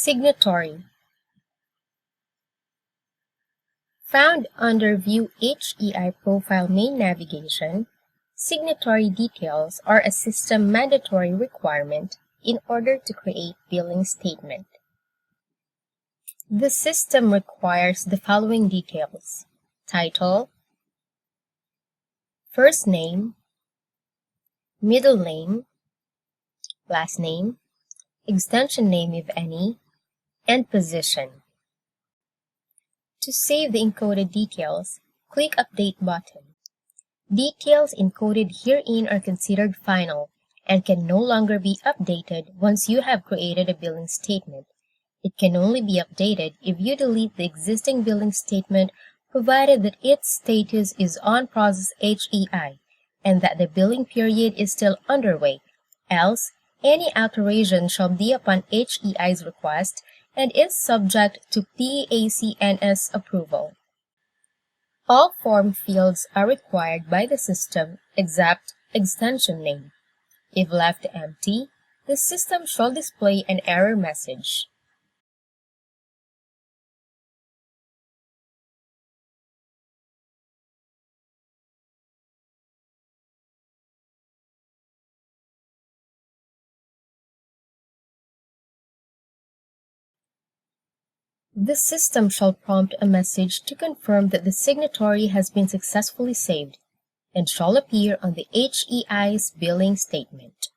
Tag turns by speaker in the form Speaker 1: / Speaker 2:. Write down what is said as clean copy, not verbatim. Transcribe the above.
Speaker 1: Signatory. Found under View HEI Profile main navigation, signatory details are a system mandatory requirement in order to create billing statement. The system requires the following details: title, first name, middle name, last name, extension name if any, and position. To save the encoded details, click Update button. Details encoded herein are considered final and can no longer be updated once you have created a billing statement. It can only be updated if you delete the existing billing statement, provided that its status is on process HEI and that the billing period is still underway. Else, any alteration shall be upon HEI's request and is subject to PEAC approval. All form fields are required by the system except extension name. If left empty, the system shall display an error message. The system shall prompt a message to confirm that the signatory has been successfully saved and shall appear on the HEI's billing statement.